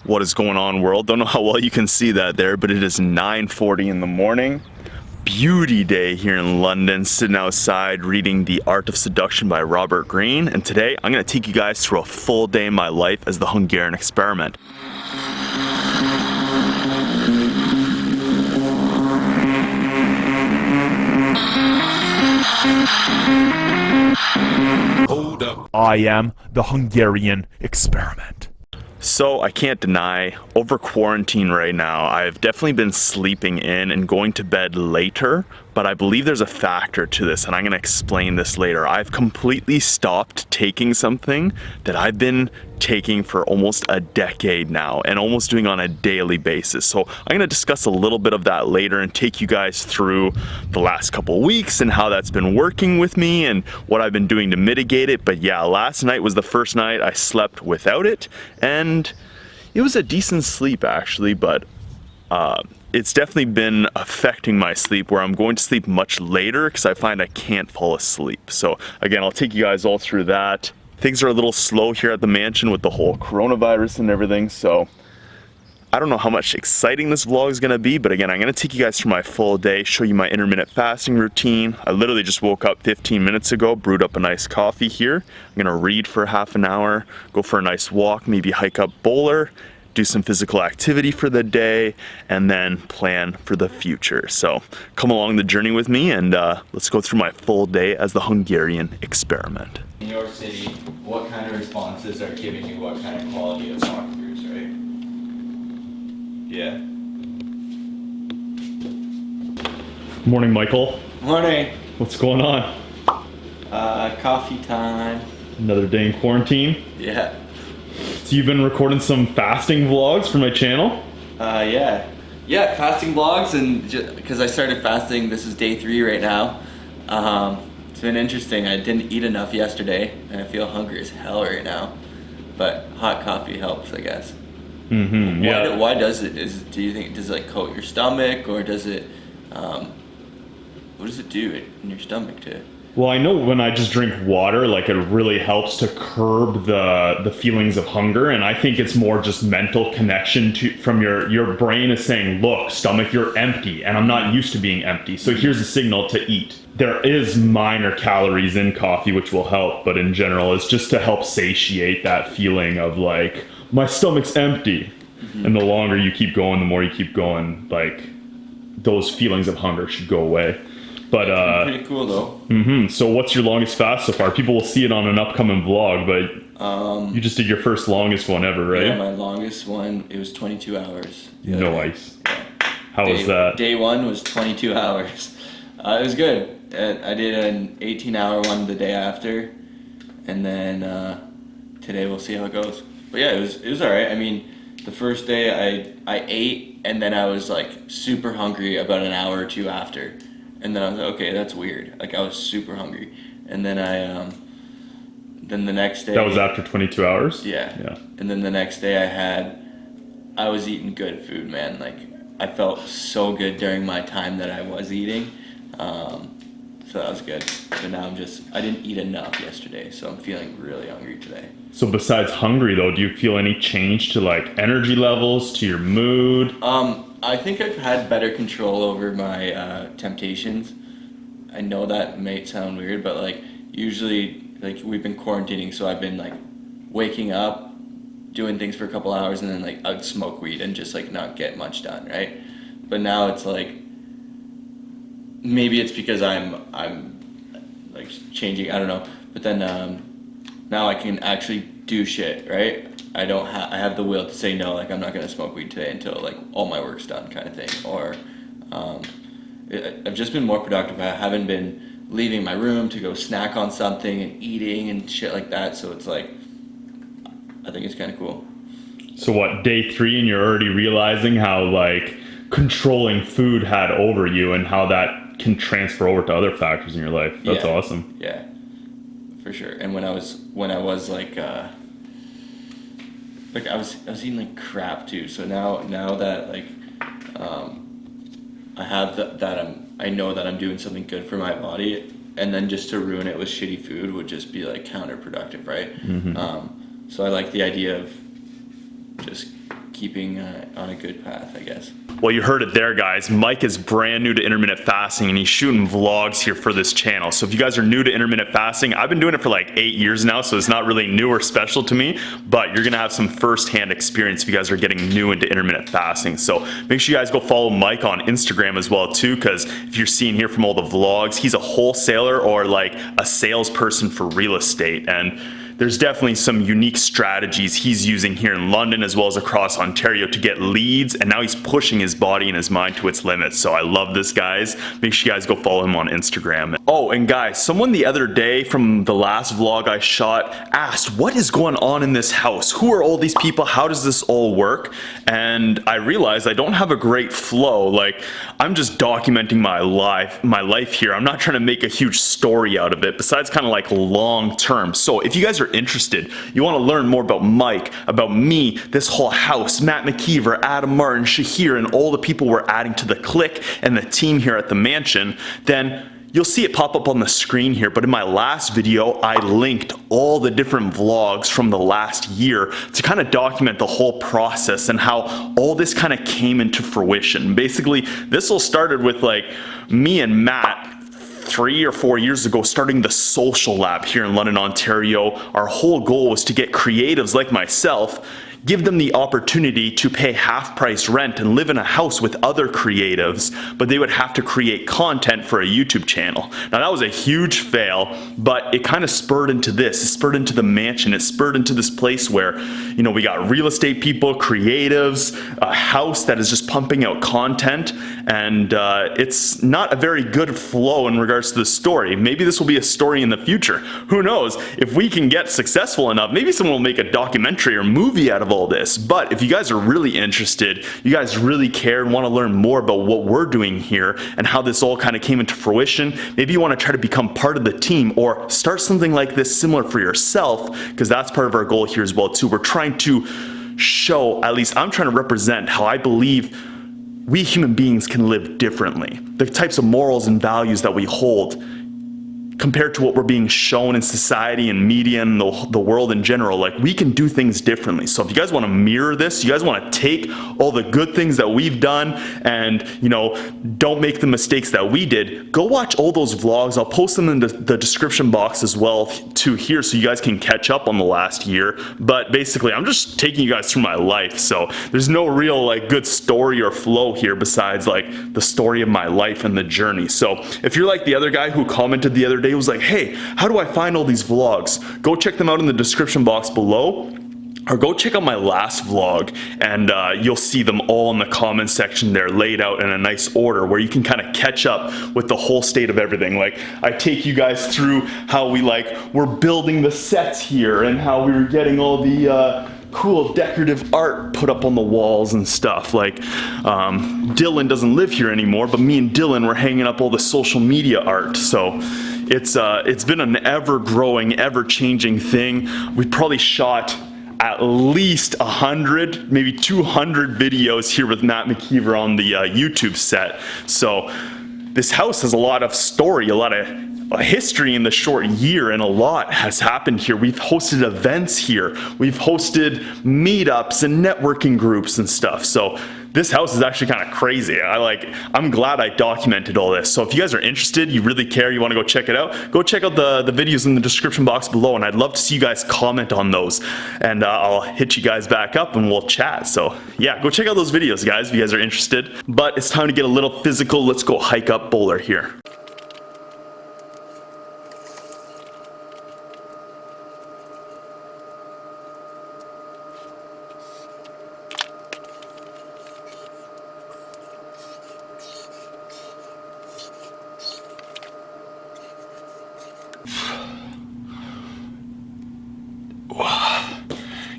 What is going on, world? Don't know how well you can see that there, but it is 9:40 in the morning. Beauty day here in London, sitting outside reading The Art of Seduction by Robert Greene. And today I'm going to take you guys through a full day in my life as the Hungarian experiment. Hold up. I am the Hungarian experiment. So I can't deny, over quarantine right now, I've definitely been sleeping in and going to bed later, but I believe there's a factor to this, and I'm gonna explain this later. I've completely stopped taking something that I've been taking for almost a decade now and almost doing on a daily basis. So I'm gonna discuss a little bit of that later and take you guys through the last couple weeks and how that's been working with me and what I've been doing to mitigate it. But yeah, last night was the first night I slept without it, and it was a decent sleep actually, but it's definitely been affecting my sleep where I'm going to sleep much later because I find I can't fall asleep. So again, I'll take you guys all through that. Things are a little slow here at the mansion with the whole coronavirus and everything, so I don't know how much exciting this vlog is gonna be, but again, I'm gonna take you guys through my full day, show you my intermittent fasting routine. I literally just woke up 15 minutes ago, brewed up a nice coffee here. I'm gonna read for half an hour, go for a nice walk, maybe hike up Bowler, do some physical activity for the day, and then plan for the future. So come along the journey with me and let's go through my full day as the Hungarian experiment. In your city, what kind of responses are giving you what kind of quality of walkthroughs, right? Yeah. Morning, Michael. Morning. What's going on? Coffee time. Another day in quarantine. Yeah. So you've been recording some fasting vlogs for my channel? Yeah. Yeah, fasting vlogs, and because I started fasting, this is day 3 right now. It's been interesting. I didn't eat enough yesterday, and I feel hungry as hell right now. But hot coffee helps, I guess. Mm-hmm. Yeah. Why does it? Do you think does it like coat your stomach, or does it? What does it do in your stomach too? Well, I know when I just drink water, like it really helps to curb the feelings of hunger, and I think it's more just mental connection from your brain is saying, look, stomach, you're empty, and I'm not used to being empty, so here's a signal to eat. There is minor calories in coffee which will help, but in general it's just to help satiate that feeling of like, my stomach's empty. Mm-hmm. And the longer you keep going, the more you keep going, like those feelings of hunger should go away. But pretty cool though. Mm-hmm. So what's your longest fast so far? People will see it on an upcoming vlog, but you just did your first longest one ever, right? Yeah, my longest one, it was 22 hours. No ice. Yeah. How was that? Day 1 was 22 hours. It was good. I did an 18-hour one the day after, and then today we'll see how it goes. But yeah, it was all right. I mean, the first day I ate, and then I was like super hungry about an hour or two after. And then I was like, okay, that's weird. Like I was super hungry. And then then the next day. That was after 22 hours? Yeah. Yeah. And then the next day I was eating good food, man. Like I felt so good during my time that I was eating. So that was good. But now I didn't eat enough yesterday, so I'm feeling really hungry today. So besides hungry though, do you feel any change to like energy levels, to your mood? I think I've had better control over my temptations. I know that may sound weird, but like usually like we've been quarantining, so I've been like waking up, doing things for a couple hours, and then like I'd smoke weed and just like not get much done, right? But now it's like maybe it's because I'm like changing, I don't know. But then now I can actually do shit, right? I have the will to say no, like I'm not gonna smoke weed today until like all my work's done, kind of thing. Or I've just been more productive. I haven't been leaving my room to go snack on something and eating and shit like that. So it's like, I think it's kind of cool. So what, day 3 and you're already realizing how like controlling food had over you and how that can transfer over to other factors in your life. That's awesome. Yeah, for sure. And when I was like I was eating like crap too. So now that like I have I know that I'm doing something good for my body, and then just to ruin it with shitty food would just be like counterproductive, right? Mm-hmm. So I like the idea of just keeping on a good path, I guess. Well, you heard it there, guys. Mike is brand new to intermittent fasting, and he's shooting vlogs here for this channel. So if you guys are new to intermittent fasting, I've been doing it for like 8 years now, so it's not really new or special to me, but you're gonna have some first-hand experience if you guys are getting new into intermittent fasting. So make sure you guys go follow Mike on Instagram as well too, because if you're seeing here from all the vlogs, he's a wholesaler or like a salesperson for real estate, and there's definitely some unique strategies he's using here in London as well as across Ontario to get leads, and now he's pushing his body and his mind to its limits. So I love this, guys. Make sure you guys go follow him on Instagram. Oh, and guys, someone the other day from the last vlog I shot asked, what is going on in this house? Who are all these people? How does this all work? And I realized I don't have a great flow. Like, I'm just documenting my life here. I'm not trying to make a huge story out of it, besides kind of like long term. So if you guys are interested, you want to learn more about Mike, about me, this whole house, Matt McKeever, Adam Martin, Shahir, and all the people we're adding to the clique and the team here at the mansion, then you'll see it pop up on the screen here. But in my last video, I linked all the different vlogs from the last year to kind of document the whole process and how all this kind of came into fruition. Basically, this all started with like me and Matt 3 or 4 years ago starting the social lab here in London, Ontario. Our whole goal was to get creatives like myself, give them the opportunity to pay half-price rent and live in a house with other creatives, but they would have to create content for a YouTube channel. Now that was a huge fail, but it kind of spurred into this. It spurred into the mansion. It spurred into this place where, you know, we got real estate people, creatives, a house that is just pumping out content, and it's not a very good flow in regards to the story. Maybe this will be a story in the future. Who knows? If we can get successful enough, maybe someone will make a documentary or movie out of all this. But if you guys are really interested, you guys really care and want to learn more about what we're doing here and how this all kind of came into fruition, maybe you want to try to become part of the team or start something like this similar for yourself, because that's part of our goal here as well too. We're trying to show, at least I'm trying to represent how I believe we human beings can live differently. The types of morals and values that we hold compared to what we're being shown in society and media and the world in general. Like, we can do things differently. So if you guys want to mirror this, you guys want to take all the good things that we've done and, you know, don't make the mistakes that we did, go watch all those vlogs. I'll post them in the description box as well too here, so you guys can catch up on the last year. But basically, I'm just taking you guys through my life. So there's no real like good story or flow here besides like the story of my life and the journey. So if you're like the other guy who commented the other day, was like, hey, how do I find all these vlogs? Go check them out in the description box below, or go check out my last vlog, and you'll see them all in the comment section there, laid out in a nice order where you can kind of catch up with the whole state of everything. Like, I take you guys through how we're building the sets here and how we were getting all the cool decorative art put up on the walls and stuff. Like, Dylan doesn't live here anymore, but me and Dylan were hanging up all the social media art. So it's been an ever-growing, ever-changing thing. We probably shot at least 100, maybe 200 videos here with Matt McKeever on the YouTube set. So this house has a lot of story, a lot of history in the short year, and a lot has happened here. We've hosted events here. We've hosted meetups and networking groups and stuff. So this house is actually kind of crazy. I'm glad I documented all this. So if you guys are interested, you really care, you want to go check it out, go check out the videos in the description box below, and I'd love to see you guys comment on those, and I'll hit you guys back up and we'll chat. So yeah, go check out those videos, guys, if you guys are interested. But it's time to get a little physical. Let's go hike up Boulder here.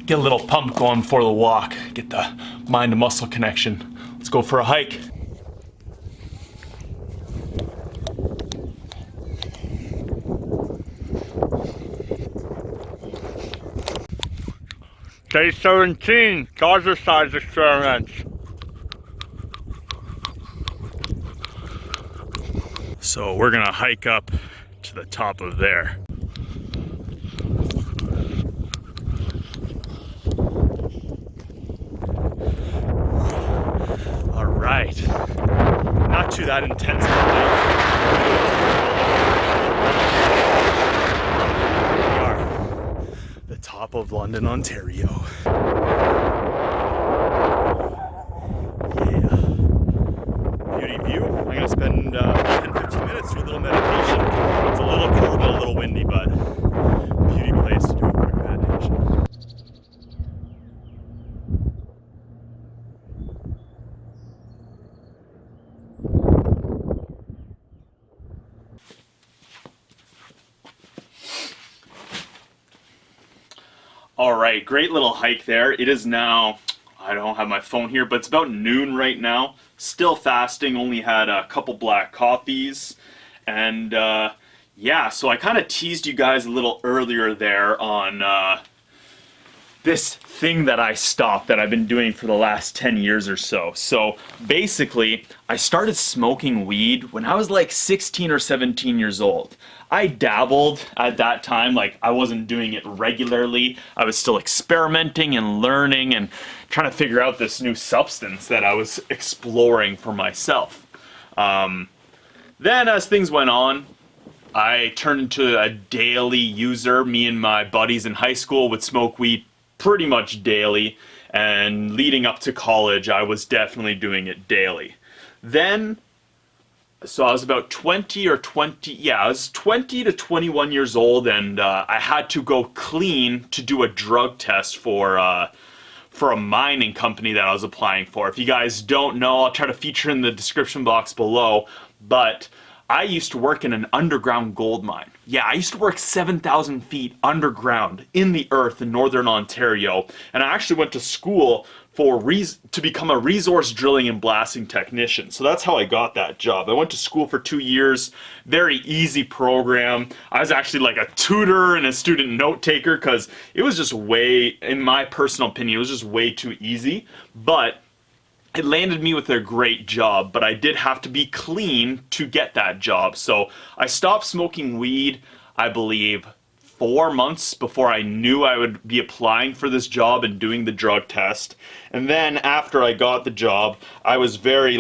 Get a little pump going for the walk, get the mind to muscle connection. Let's go for a hike. Day 17, Gaza size experiments. So we're gonna hike up to the top of there. All right. Not too that intense of a hike. Here we are. The top of London, Ontario. Yeah. Beauty view. I'm gonna spend 10-15 minutes doing a little meditation. It's a little cold and a little windy, but beauty place to do a quick meditation. All right, great little hike there. It is now, I don't have my phone here, but it's about noon right now. Still fasting, only had a couple black coffees. And yeah, so I kind of teased you guys a little earlier there on this thing that I stopped that I've been doing for the last 10 years or so. So basically, I started smoking weed when I was like 16 or 17 years old. I dabbled at that time, like I wasn't doing it regularly. I was still experimenting and learning and trying to figure out this new substance that I was exploring for myself. Then as things went on, I turned into a daily user. Me and my buddies in high school would smoke weed pretty much daily, and leading up to college, I was definitely doing it daily. Then, so I was about 20 or 20, yeah, I was 20 to 21 years old, and I had to go clean to do a drug test for a mining company that I was applying for. If you guys don't know, I'll try to feature in the description box below, but I used to work in an underground gold mine. Yeah, I used to work 7,000 feet underground in the earth in northern Ontario, and I actually went to school to become a resource drilling and blasting technician. So that's how I got that job. I went to school for 2 years, very easy program. I was actually like a tutor and a student note taker because it was just way, in my personal opinion, it was just way too easy. But it landed me with a great job, but I did have to be clean to get that job. So I stopped smoking weed, I believe, 4 months before I knew I would be applying for this job and doing the drug test. And then after I got the job, I was very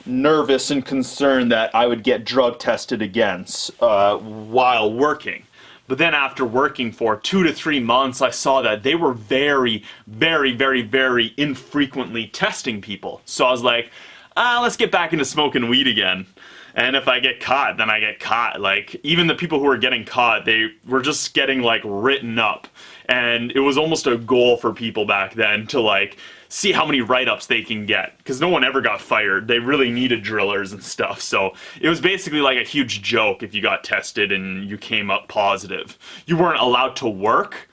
nervous and concerned that I would get drug tested again while working. But then after working for 2 to 3 months, I saw that they were very, very, very, very infrequently testing people. So I was like, let's get back into smoking weed again. And if I get caught, then I get caught. Like, even the people who were getting caught, they were just getting, written up. And it was almost a goal for people back then to, see how many write-ups they can get. Because no one ever got fired. They really needed drillers and stuff. So it was basically like a huge joke if you got tested and you came up positive. You weren't allowed to work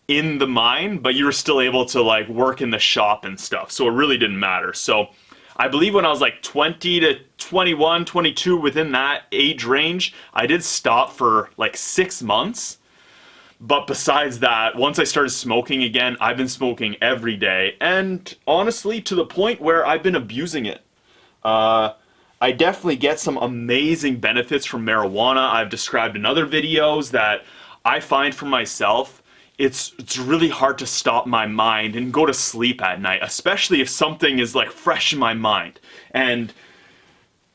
in the mine, but you were still able to, work in the shop and stuff. So it really didn't matter. So I believe when I was 20 to 21, 22, within that age range, I did stop for 6 months. But besides that, once I started smoking again, I've been smoking every day. And honestly, to the point where I've been abusing it. I definitely get some amazing benefits from marijuana. I've described in other videos that I find for myself, it's really hard to stop my mind and go to sleep at night, especially if something is fresh in my mind. And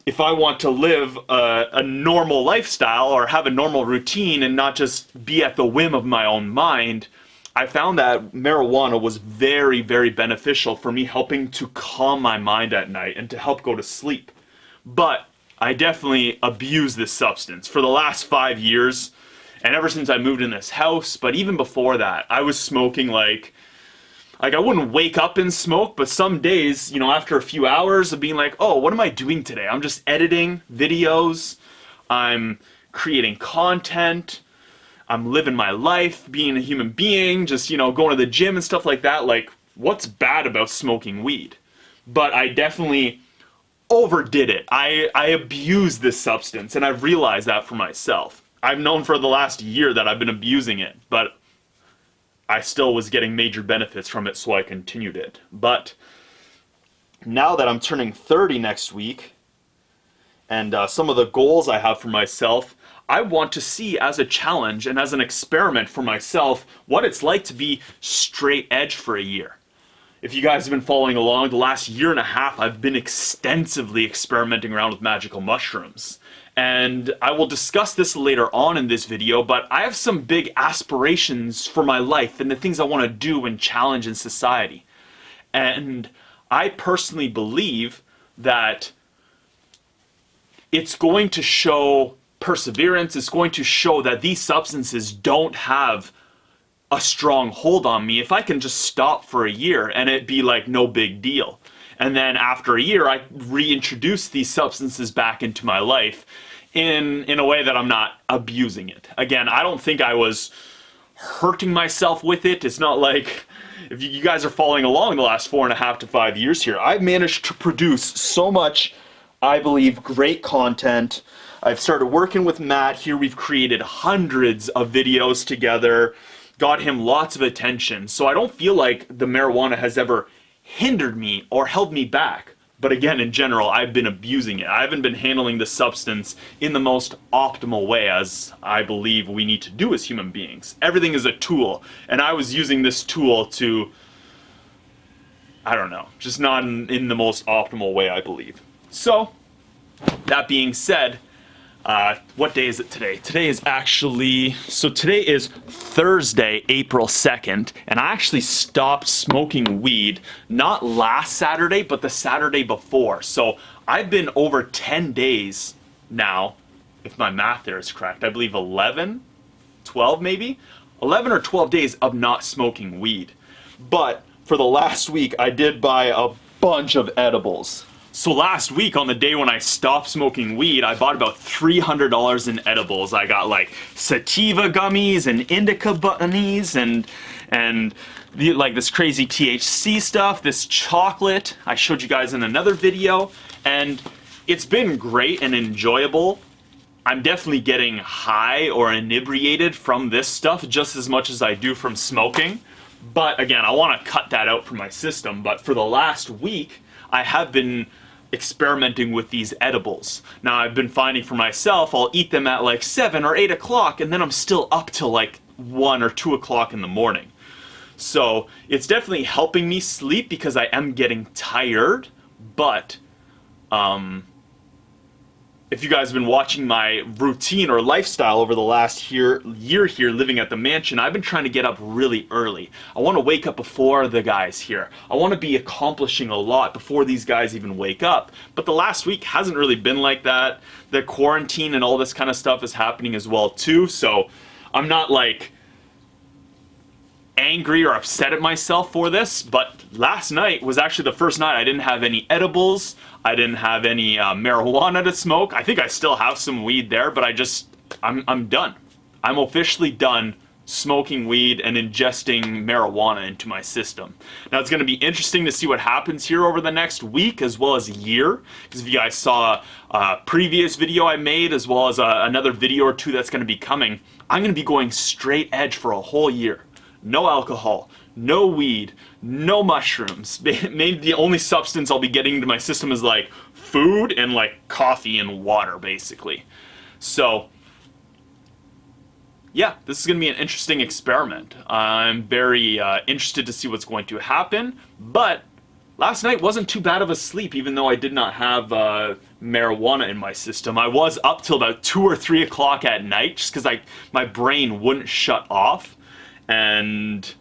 if I want to live a normal lifestyle or have a normal routine and not just be at the whim of my own mind, I found that marijuana was very, very beneficial for me, helping to calm my mind at night and to help go to sleep. But I definitely abuse this substance for the last 5 years, and ever since I moved in this house. But even before that, I was smoking I wouldn't wake up and smoke, but some days, after a few hours of being oh, what am I doing today? I'm just editing videos, I'm creating content, I'm living my life, being a human being, just, going to the gym and stuff like that. What's bad about smoking weed? But I definitely overdid it. I abused this substance, and I've realized that for myself. I've known for the last year that I've been abusing it, but I still was getting major benefits from it, so I continued it. But now that I'm turning 30 next week, and some of the goals I have for myself, I want to see as a challenge and as an experiment for myself what it's like to be straight edge for a year. if you guys have been following along, the last year and a half, I've been extensively experimenting around with magical mushrooms. And I will discuss this later on in this video, but I have some big aspirations for my life and the things I want to do and challenge in society. And I personally believe that it's going to show perseverance. It's going to show that these substances don't have a strong hold on me if I can just stop for a year and it be like no big deal. And then after a year, I reintroduce these substances back into my life in a way that I'm not abusing it. Again, I don't think I was hurting myself with it. It's not like, if you guys are following along the last 4.5 to 5 years here, I've managed to produce so much, I believe, great content. I've started working with Matt here. We've created hundreds of videos together, got him lots of attention. So I don't feel like the marijuana has ever hindered me or held me back. But again, in general, I've been abusing it. I haven't been handling the substance in the most optimal way, as I believe we need to do as human beings. Everything is a tool, and I was using this tool to, I don't know, just not in the most optimal way, I believe. So, that being said, what day is it today? Today is Thursday, April 2nd, and I actually stopped smoking weed, not last Saturday, but the Saturday before. So I've been over 10 days now, if my math there is correct. I believe 11, 12 maybe? 11 or 12 days of not smoking weed. But for the last week, I did buy a bunch of edibles. So last week, on the day when I stopped smoking weed, I bought about $300 in edibles. I got like sativa gummies and indica bunnies and like this crazy THC stuff, this chocolate I showed you guys in another video, and it's been great and enjoyable. I'm definitely getting high or inebriated from this stuff just as much as I do from smoking. But again, I want to cut that out from my system. But for the last week, I have been experimenting with these edibles. Now I've been finding for myself, I'll eat them at like 7 or 8 o'clock and then I'm still up till like 1 or 2 o'clock in the morning. So it's definitely helping me sleep because I am getting tired, but if you guys have been watching my routine or lifestyle over the last year here living at the mansion, I've been trying to get up really early. I want to wake up before the guys here. I want to be accomplishing a lot before these guys even wake up. But the last week hasn't really been like that. The quarantine and all this kind of stuff is happening as well too. So I'm not like angry or upset at myself for this, but last night was actually the first night I didn't have any edibles. I didn't have any marijuana to smoke. I think I still have some weed there, but I'm done. I'm officially done smoking weed and ingesting marijuana into my system. Now it's going to be interesting to see what happens here over the next week as well as a year, because if you guys saw a previous video I made as well as another video or two that's going to be coming, I'm going to be going straight edge for a whole year. No alcohol, no weed, no mushrooms. Maybe the only substance I'll be getting into my system is like food and like coffee and water, basically. So, yeah, this is going to be an interesting experiment. I'm very interested to see what's going to happen, but last night wasn't too bad of a sleep, even though I did not have marijuana in my system. I was up till about 2 or 3 o'clock at night just because my brain wouldn't shut off. And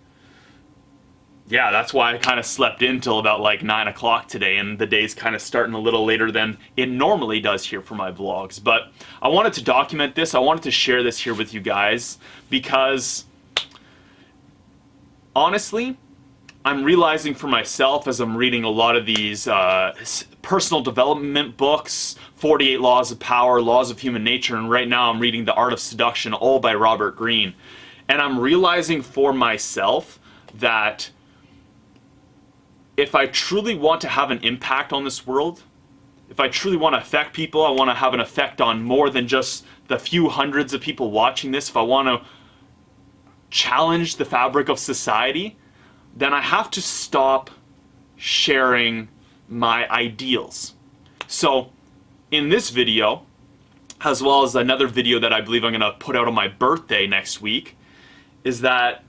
yeah, that's why I kind of slept in till about like 9 o'clock today, and the day's kind of starting a little later than it normally does here for my vlogs. But I wanted to document this. I wanted to share this here with you guys because honestly, I'm realizing for myself as I'm reading a lot of these personal development books, 48 Laws of Power, Laws of Human Nature, and right now I'm reading The Art of Seduction, all by Robert Greene. And I'm realizing for myself that if I truly want to have an impact on this world, if I truly want to affect people, I want to have an effect on more than just the few hundreds of people watching this, if I want to challenge the fabric of society, then I have to stop sharing my ideals. So in this video, as well as another video that I believe I'm going to put out on my birthday next week, is that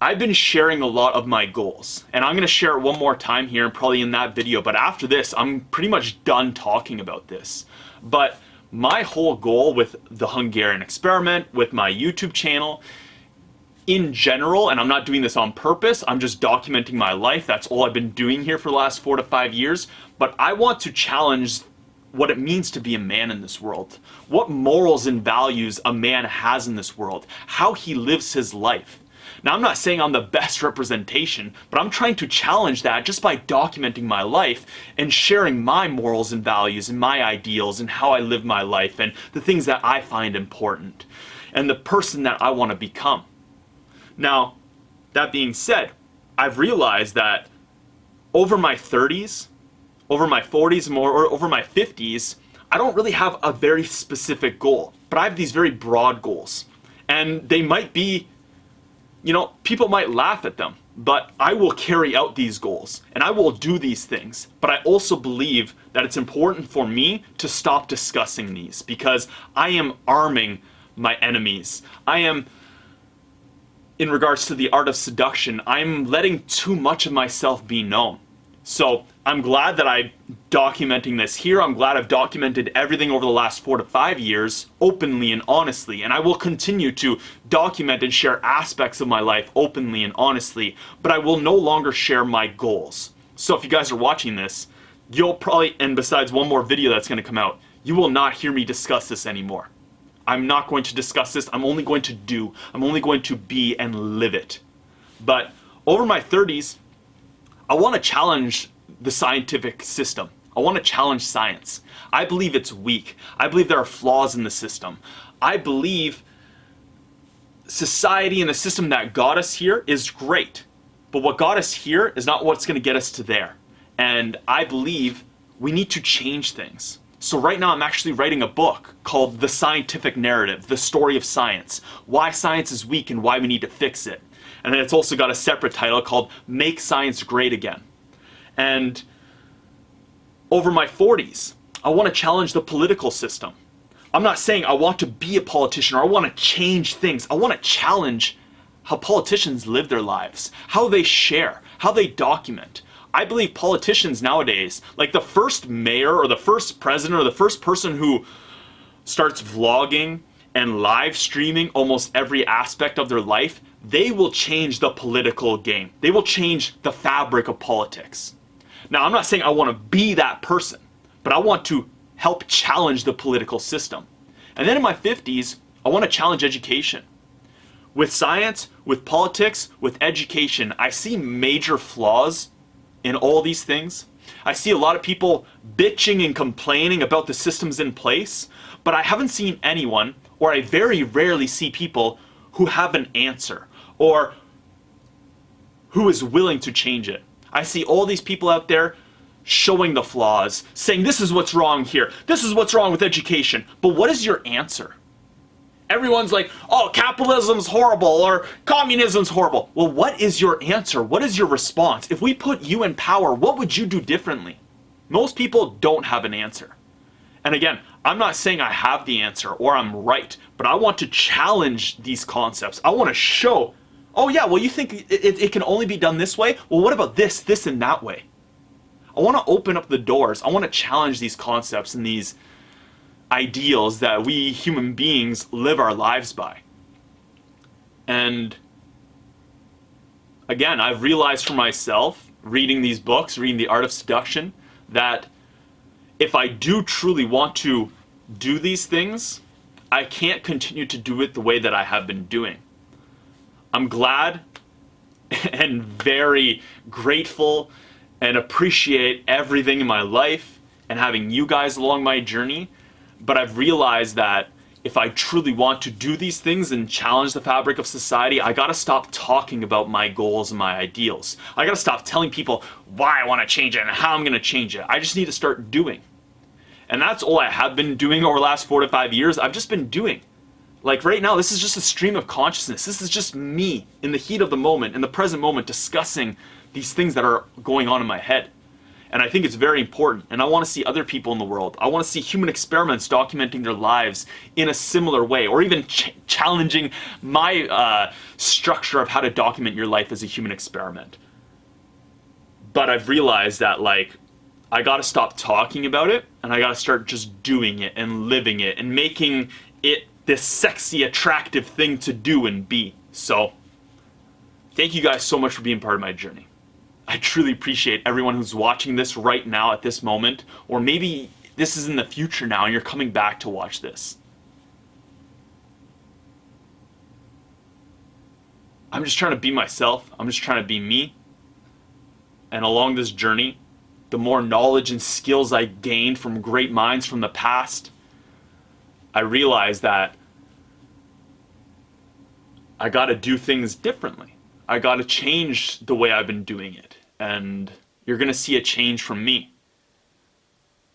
I've been sharing a lot of my goals, and I'm going to share it one more time here and probably in that video, but after this, I'm pretty much done talking about this. But my whole goal with the Hungarian experiment, with my YouTube channel, in general, and I'm not doing this on purpose, I'm just documenting my life, that's all I've been doing here for the last 4 to 5 years, but I want to challenge what it means to be a man in this world, what morals and values a man has in this world, how he lives his life. Now, I'm not saying I'm the best representation, but I'm trying to challenge that just by documenting my life and sharing my morals and values and my ideals and how I live my life and the things that I find important and the person that I want to become. Now, that being said, I've realized that over my 30s, over my 40s, or over my 50s, I don't really have a very specific goal, but I have these very broad goals. And they might be, people might laugh at them, but I will carry out these goals and I will do these things. But I also believe that it's important for me to stop discussing these because I am arming my enemies. In regards to the art of seduction, I'm letting too much of myself be known. So I'm glad that I'm documenting this here. I'm glad I've documented everything over the last 4 to 5 years openly and honestly. And I will continue to document and share aspects of my life openly and honestly, but I will no longer share my goals. So if you guys are watching this, you'll probably, and besides one more video that's going to come out, you will not hear me discuss this anymore. I'm not going to discuss this. I'm only going to do. I'm only going to be and live it. But over my 30s, I want to challenge the scientific system. I want to challenge science. I believe it's weak. I believe there are flaws in the system. I believe society and the system that got us here is great. But what got us here is not what's going to get us to there. And I believe we need to change things. So right now I'm actually writing a book called The Scientific Narrative, The Story of Science, Why Science is Weak and Why We Need to Fix It. And then it's also got a separate title called Make Science Great Again. And over my 40s, I want to challenge the political system. I'm not saying I want to be a politician or I want to change things. I want to challenge how politicians live their lives, how they share, how they document. I believe politicians nowadays, like the first mayor or the first president or the first person who starts vlogging and live streaming almost every aspect of their life, they will change the political game. They will change the fabric of politics. Now, I'm not saying I want to be that person, but I want to help challenge the political system. And then in my 50s, I want to challenge education. With science, with politics, with education, I see major flaws in all these things. I see a lot of people bitching and complaining about the systems in place, but I haven't seen anyone, or I very rarely see people who have an answer or who is willing to change it. I see all these people out there showing the flaws, saying this is what's wrong here, this is what's wrong with education, but what is your answer? Everyone's like, oh, capitalism's horrible or communism's horrible. Well, what is your answer? What is your response? If we put you in power, what would you do differently? Most people don't have an answer. And again, I'm not saying I have the answer or I'm right, but I want to challenge these concepts. I want to show, oh yeah, well you think it can only be done this way? Well, what about this, and that way? I want to open up the doors. I want to challenge these concepts and these ideals that we human beings live our lives by. And again, I've realized for myself, reading these books, reading The Art of Seduction, that if I do truly want to do these things, I can't continue to do it the way that I have been doing. I'm glad and very grateful and appreciate everything in my life and having you guys along my journey. But I've realized that if I truly want to do these things and challenge the fabric of society, I gotta stop talking about my goals and my ideals. I gotta stop telling people why I wanna change it and how I'm gonna change it. I just need to start doing. And that's all I have been doing over the last 4 to 5 years. I've just been doing. Like right now, this is just a stream of consciousness. This is just me in the heat of the moment, in the present moment, discussing these things that are going on in my head. And I think it's very important. And I want to see other people in the world. I want to see human experiments documenting their lives in a similar way, or even challenging my structure of how to document your life as a human experiment. But I've realized that, like, I gotta stop talking about it, and I gotta start just doing it and living it and making it this sexy, attractive thing to do and be. So, thank you guys so much for being part of my journey. I truly appreciate everyone who's watching this right now at this moment, or maybe this is in the future now and you're coming back to watch this. I'm just trying to be myself. I'm just trying to be me. And along this journey, the more knowledge and skills I gained from great minds from the past, I realized that I gotta do things differently. I gotta change the way I've been doing it. And you're gonna see a change from me.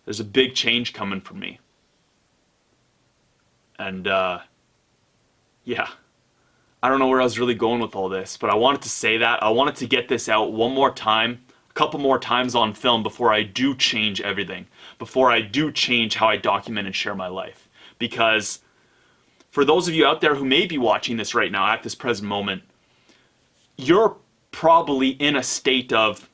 There's a big change coming from me. And yeah. I don't know where I was really going with all this, but I wanted to say that. I wanted to get this out one more time, a couple more times on film before I do change everything, before I do change how I document and share my life. Because for those of you out there who may be watching this right now at this present moment, you're probably in a state of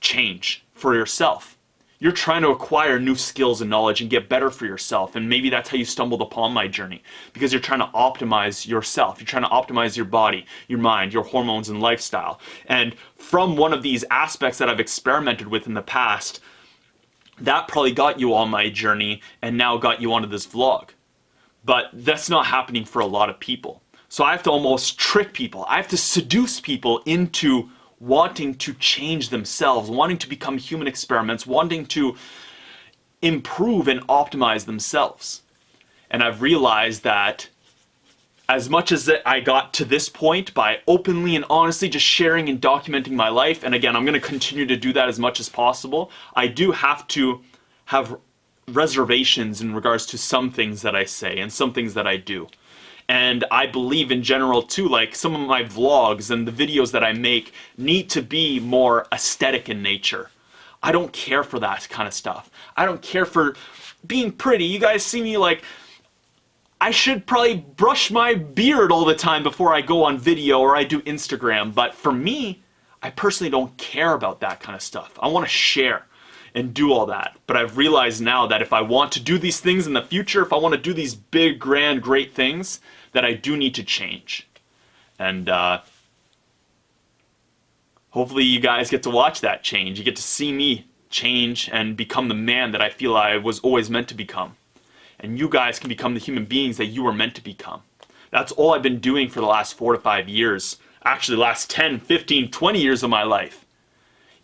change for yourself. You're trying to acquire new skills and knowledge and get better for yourself. And maybe that's how you stumbled upon my journey, because you're trying to optimize yourself. You're trying to optimize your body, your mind, your hormones, and lifestyle. And from one of these aspects that I've experimented with in the past, that probably got you on my journey and now got you onto this vlog. But that's not happening for a lot of people. So I have to almost trick people. I have to seduce people into wanting to change themselves, wanting to become human experiments, wanting to improve and optimize themselves. And I've realized that as much as I got to this point by openly and honestly just sharing and documenting my life, and again, I'm going to continue to do that as much as possible, I do have to have reservations in regards to some things that I say and some things that I do. And I believe in general too, like some of my vlogs and the videos that I make need to be more aesthetic in nature. I don't care for that kind of stuff. I don't care for being pretty. You guys see me like, I should probably brush my beard all the time before I go on video or I do Instagram. But for me, I personally don't care about that kind of stuff. I want to share and do all that. But I've realized now that if I want to do these things in the future, if I want to do these big, grand, great things, that I do need to change. And hopefully you guys get to watch that change. You get to see me change and become the man that I feel I was always meant to become. And you guys can become the human beings that you were meant to become. That's all I've been doing for the last 4 to 5 years. Actually, the last 10, 15, 20 years of my life.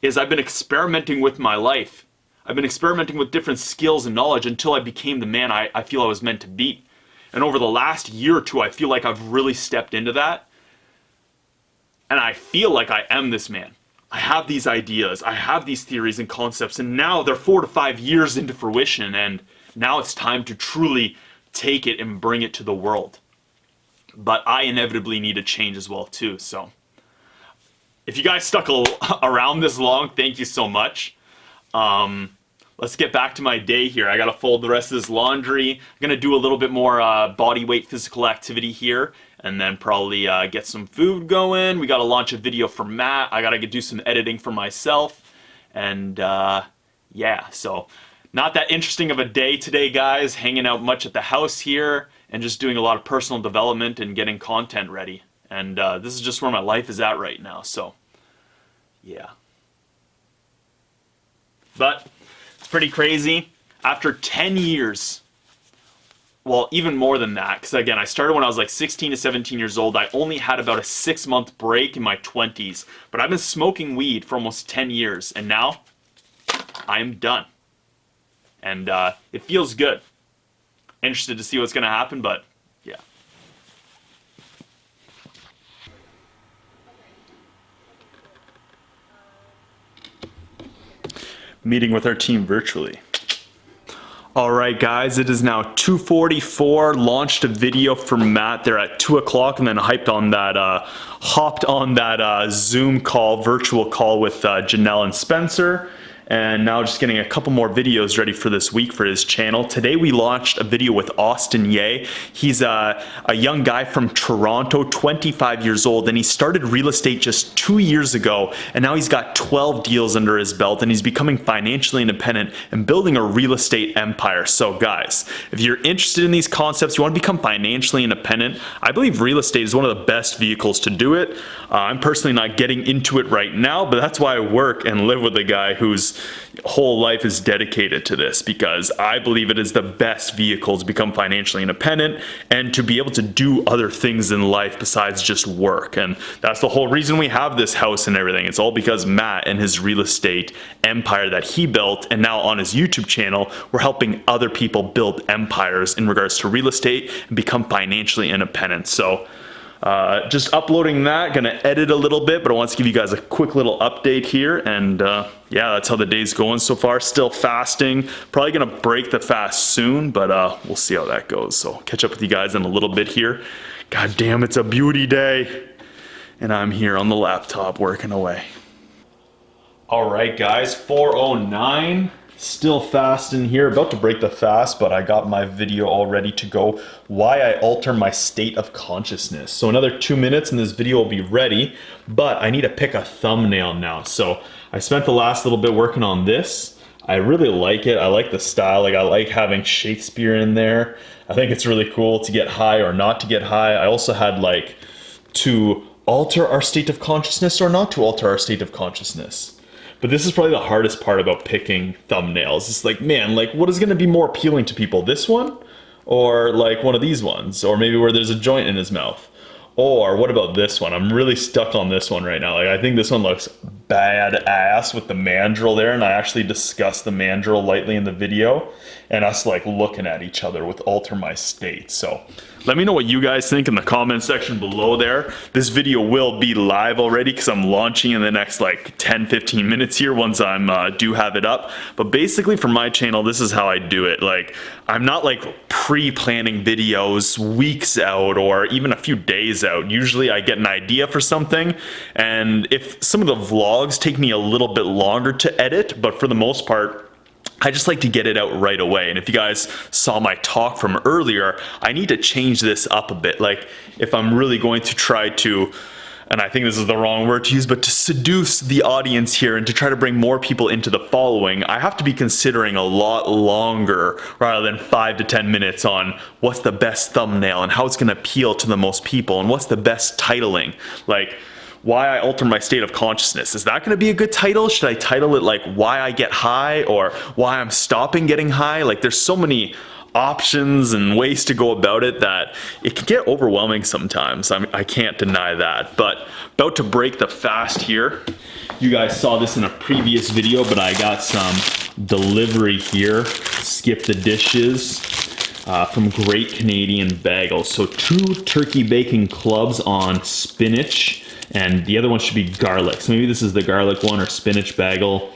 Is I've been experimenting with my life. I've been experimenting with different skills and knowledge until I became the man I feel I was meant to be. And over the last year or two, I feel like I've really stepped into that. And I feel like I am this man. I have these ideas, I have these theories and concepts, and now they're 4 to 5 years into fruition, and now it's time to truly take it and bring it to the world. But I inevitably need to change as well too, so. If you guys stuck around this long, thank you so much. Let's get back to my day here. I gotta fold the rest of this laundry. I'm gonna do a little bit more body weight physical activity here, and then probably get some food going. We gotta launch a video for Matt. I gotta do some editing for myself. And yeah, so not that interesting of a day today, guys. Hanging out much at the house here and just doing a lot of personal development and getting content ready. And this is just where my life is at right now, so yeah. But it's pretty crazy. After 10 years, well, even more than that, because again, I started when I was like 16 to 17 years old. I only had about a 6-month break in my 20s, but I've been smoking weed for almost 10 years, and now I'm done. And it feels good. Interested to see what's going to happen, but yeah. Meeting with our team virtually. Alright guys, it is now 2:44, launched a video for Matt there at 2 o'clock, and then hopped on that Zoom call, virtual call with Janelle and Spencer. and now just getting a couple more videos ready for this week for his channel. Today we launched a video with Austin Ye. He's a young guy from Toronto, 25 years old, and he started real estate just 2 years ago, and now he's got 12 deals under his belt, and he's becoming financially independent and building a real estate empire. So guys, if you're interested in these concepts, you want to become financially independent, I believe real estate is one of the best vehicles to do it. I'm personally not getting into it right now, but that's why I work and live with a guy whose whole life is dedicated to this, because I believe it is the best vehicle to become financially independent and to be able to do other things in life besides just work. And that's the whole reason we have this house and everything. It's all because Matt and his real estate empire that he built, and now on his YouTube channel, we're helping other people build empires in regards to real estate and become financially independent. So just uploading that, gonna edit a little bit, but I want to give you guys a quick little update here. And yeah, that's how the day's going so far. Still fasting, probably gonna break the fast soon, but we'll see how that goes. So catch up with you guys in a little bit here. God damn, it's a beauty day, and I'm here on the laptop working away. All right guys, 4:09. Still fasting here, about to break the fast, but I got my video all ready to go. Why I alter my state of consciousness. So another 2 minutes and this video will be ready, but I need to pick a thumbnail now. So I spent the last little bit working on this. I really like it. I like the style. Like, I like having Shakespeare in there. I think it's really cool to get high or not to get high. I also had like to alter our state of consciousness or not to alter our state of consciousness. But this is probably the hardest part about picking thumbnails. It's like, man, like what is gonna be more appealing to people? This one? Or like one of these ones? Or maybe where there's a joint in his mouth? Or what about this one? I'm really stuck on this one right now. Like, I think this one looks badass with the mandrel there, and I actually discussed the mandrel lightly in the video, and us like looking at each other with alter my state. So let me know what you guys think in the comment section below there. This video will be live already because I'm launching in the next like 10-15 minutes here once I'm do have it up. But basically for my channel, this is how I do it. Like, I'm not like pre-planning videos weeks out or even a few days out. Usually I get an idea for something, and if some of the vlogs take me a little bit longer to edit, but for the most part, I just like to get it out right away. And if you guys saw my talk from earlier, I need to change this up a bit. Like, if I'm really going to try to, and I think this is the wrong word to use, but to seduce the audience here and to try to bring more people into the following, I have to be considering a lot longer rather than 5 to 10 minutes on what's the best thumbnail and how it's gonna appeal to the most people and what's the best titling. Like, why I alter my state of consciousness. Is that going to be a good title? Should I title it like why I get high or why I'm stopping getting high? Like, there's so many options and ways to go about it that it can get overwhelming sometimes. I can't deny that. But about to break the fast here. You guys saw this in a previous video, but I got some delivery here. Skip the dishes. From Great Canadian Bagels. So 2 turkey bacon clubs on spinach, and the other one should be garlic. So maybe this is the garlic one or spinach bagel.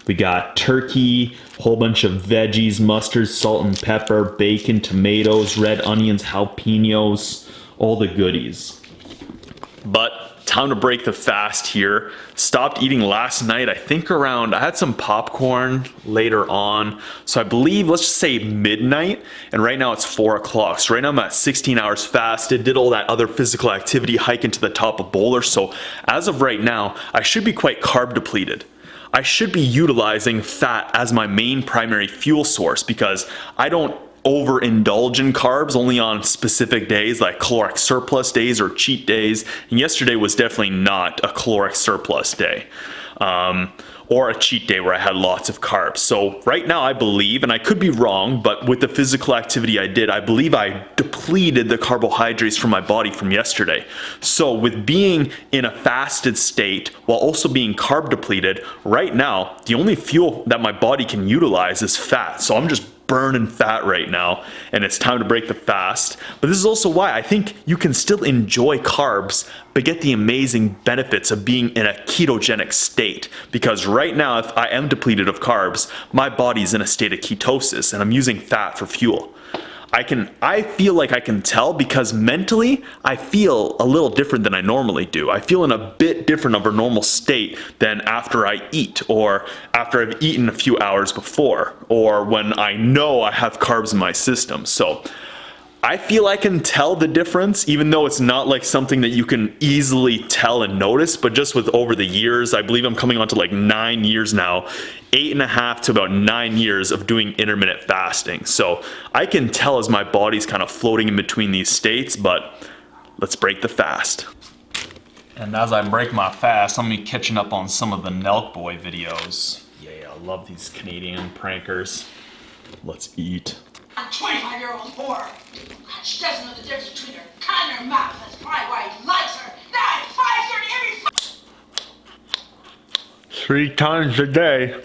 We got turkey, whole bunch of veggies, mustard, salt and pepper, bacon, tomatoes, red onions, jalapenos, all the goodies. But time to break the fast here. Stopped eating last night, I think around, I had some popcorn later on. So I believe, let's just say midnight, and right now it's 4 o'clock. So right now I'm at 16 hours fasted, did all that other physical activity, hiking to the top of Boulder. So as of right now, I should be quite carb depleted. I should be utilizing fat as my main primary fuel source because I don't overindulge in carbs only on specific days like caloric surplus days or cheat days. And yesterday was definitely not a caloric surplus day or a cheat day where I had lots of carbs. So right now I believe, and I could be wrong, but with the physical activity I did, I believe I depleted the carbohydrates from my body from yesterday. So with being in a fasted state while also being carb depleted, right now the only fuel that my body can utilize is fat. So I'm just burning fat right now, and it's time to break the fast. But this is also why I think you can still enjoy carbs but get the amazing benefits of being in a ketogenic state, because right now if I am depleted of carbs, my body's in a state of ketosis and I'm using fat for fuel. I feel like I can tell because mentally I feel a little different than I normally do. I feel in a bit different of a normal state than after I eat, or after I've eaten a few hours before, or when I know I have carbs in my system. So I feel I can tell the difference, even though it's not like something that you can easily tell and notice, but just with over the years, I believe I'm coming on to like 9 years now, 8.5 to about 9 years of doing intermittent fasting. So I can tell as my body's kind of floating in between these states, but let's break the fast. And as I break my fast, I'm gonna be catching up on some of the Nelk Boy videos. Yeah, I love these Canadian prankers. Let's eat. A 25-year-old whore. She doesn't know the difference between her cunt and her mouth. That's probably why he likes her. Now at 5:30 every 3 times a day.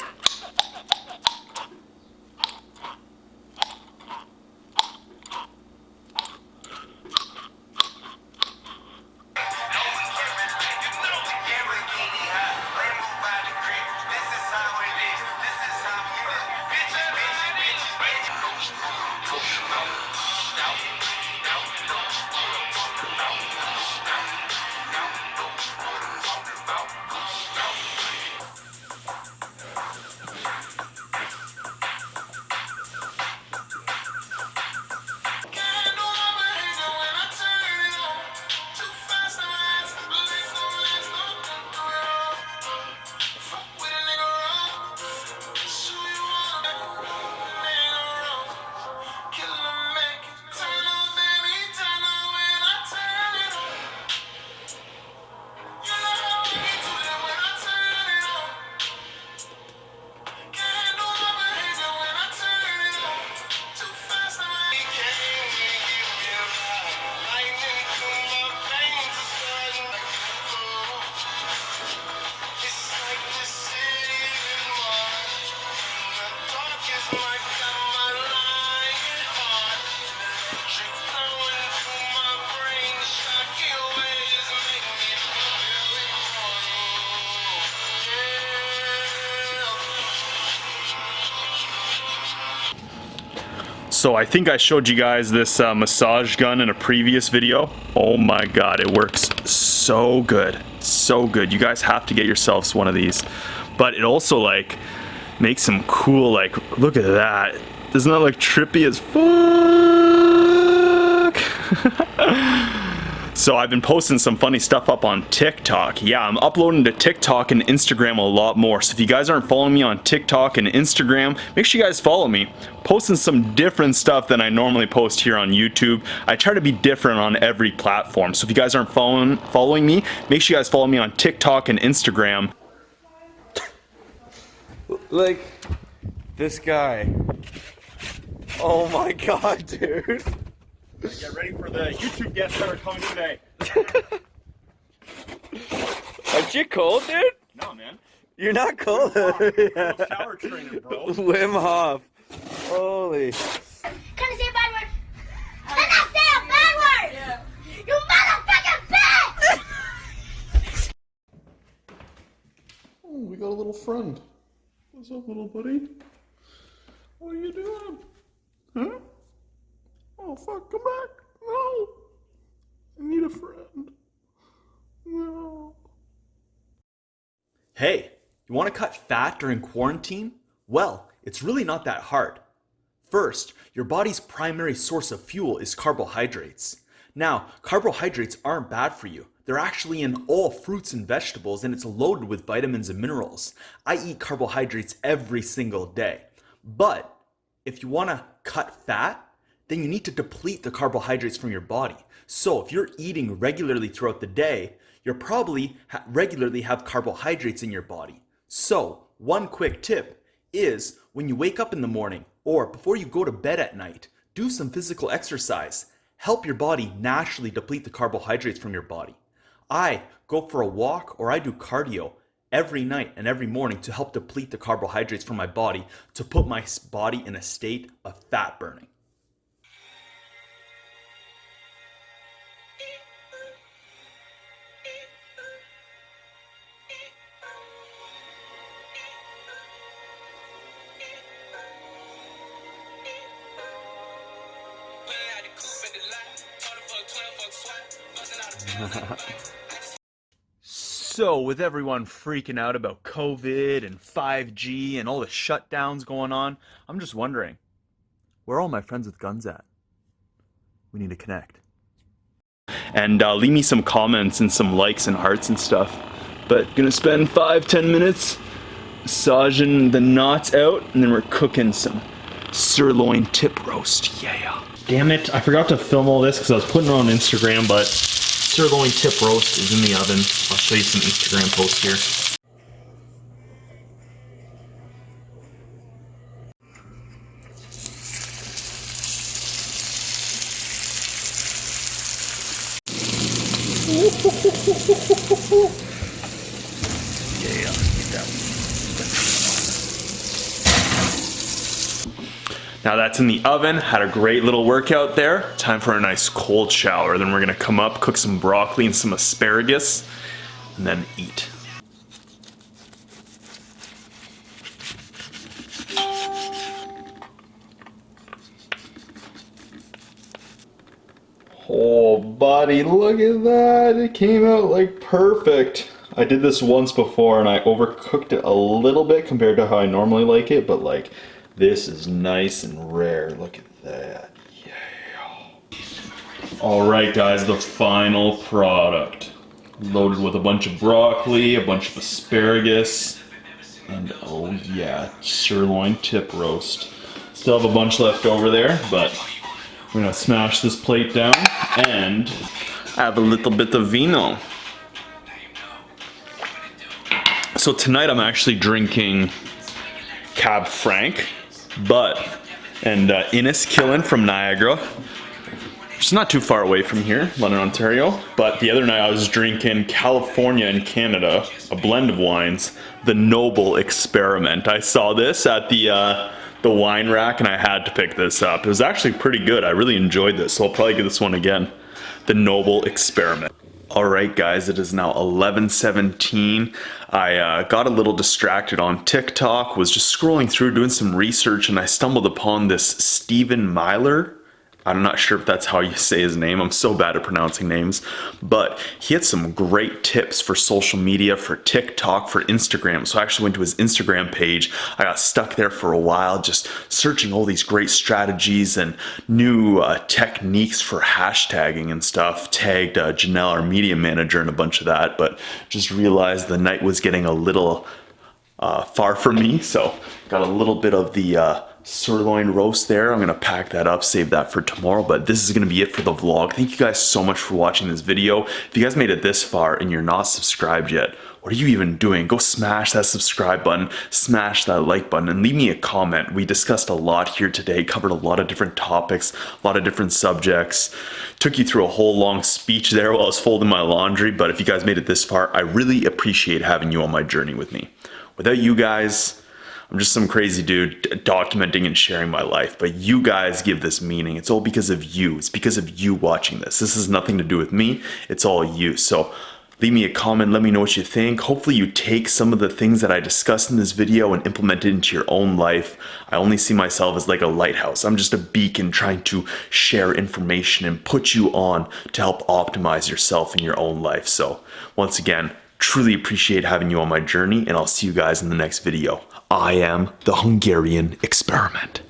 So I think I showed you guys this massage gun in a previous video. Oh my god, it works so good. So good. You guys have to get yourselves one of these. But it also like makes some cool, like, look at that. Isn't that like trippy as fuck? So I've been posting some funny stuff up on TikTok. Yeah, I'm uploading to TikTok and Instagram a lot more. So if you guys aren't following me on TikTok and Instagram, make sure you guys follow me. Posting some different stuff than I normally post here on YouTube. I try to be different on every platform. So if you guys aren't following me, make sure you guys follow me on TikTok and Instagram. Like, this guy. Oh my god, dude. Get ready for the YouTube guests that are coming today. Aren't you cold, dude? No, man. You're not cold. Yeah. Shower training, bro. Wim Hof. Holy. Can I say a bad word? Can I say a bad word? Yeah. You motherfucking bitch! Oh, we got a little friend. What's up, little buddy? What are you doing? Huh? Oh, fuck, come back. No. I need a friend. No. Hey, you want to cut fat during quarantine? Well, it's really not that hard. First, your body's primary source of fuel is carbohydrates. Now, carbohydrates aren't bad for you. They're actually in all fruits and vegetables, and it's loaded with vitamins and minerals. I eat carbohydrates every single day. But if you want to cut fat, then you need to deplete the carbohydrates from your body. So if you're eating regularly throughout the day, you'll probably regularly have carbohydrates in your body. So one quick tip is when you wake up in the morning or before you go to bed at night, do some physical exercise. Help your body naturally deplete the carbohydrates from your body. I go for a walk or I do cardio every night and every morning to help deplete the carbohydrates from my body to put my body in a state of fat burning. So, with everyone freaking out about COVID and 5G and all the shutdowns going on, I'm just wondering, where are all my friends with guns at? We need to connect. And leave me some comments and some likes and hearts and stuff. But gonna spend 5-10 minutes massaging the knots out, and then we're cooking some sirloin tip roast. Yeah. Damn it, I forgot to film all this because I was putting it on Instagram, but sirloin tip roast is in the oven. I'll show you some Instagram posts here. Yeah, get that one. Now that's in the oven. Had a great little workout there. Time for a nice cold shower. Then we're gonna come up, cook some broccoli and some asparagus, and then eat. Oh, buddy, look at that. It came out like perfect. I did this once before and I overcooked it a little bit compared to how I normally like it, but like, this is nice and rare. Look at that. Yeah. All right, guys, the final product. Loaded with a bunch of broccoli, a bunch of asparagus, and oh yeah, sirloin tip roast. Still have a bunch left over there, but we're gonna smash this plate down and have a little bit of vino. So tonight I'm actually drinking Cab Franc, and Inniskillen from Niagara. It's not too far away from here, London, Ontario. But the other night I was drinking California and Canada, a blend of wines, the Noble Experiment. I saw this at the wine rack and I had to pick this up. It was actually pretty good. I really enjoyed this, so I'll probably get this one again. The Noble Experiment. Alright guys, it is now 11:17. I got a little distracted on TikTok, was just scrolling through doing some research, and I stumbled upon this Stephen Myler. I'm not sure if that's how you say his name. I'm so bad at pronouncing names. But he had some great tips for social media, for TikTok, for Instagram. So I actually went to his Instagram page. I got stuck there for a while just searching all these great strategies and new techniques for hashtagging and stuff. Tagged Janelle, our media manager, and a bunch of that. But just realized the night was getting a little far from me. So got a little bit of the sirloin roast there. I'm gonna pack that up, save that for tomorrow, but this is gonna be it for the vlog. Thank you guys so much for watching this video. If you guys made it this far and you're not subscribed yet, what are you even doing? Go smash that subscribe button, smash that like button, and leave me a comment. We discussed a lot here today, covered a lot of different topics, a lot of different subjects. Took you through a whole long speech there while I was folding my laundry, but if you guys made it this far, I really appreciate having you on my journey with me. Without you guys, I'm just some crazy dude documenting and sharing my life, but you guys give this meaning. It's all because of you. It's because of you watching this. This has nothing to do with me. It's all you. So leave me a comment. Let me know what you think. Hopefully you take some of the things that I discussed in this video and implement it into your own life. I only see myself as like a lighthouse. I'm just a beacon trying to share information and put you on to help optimize yourself in your own life. So once again, truly appreciate having you on my journey, and I'll see you guys in the next video. I am the Hungarian Experiment.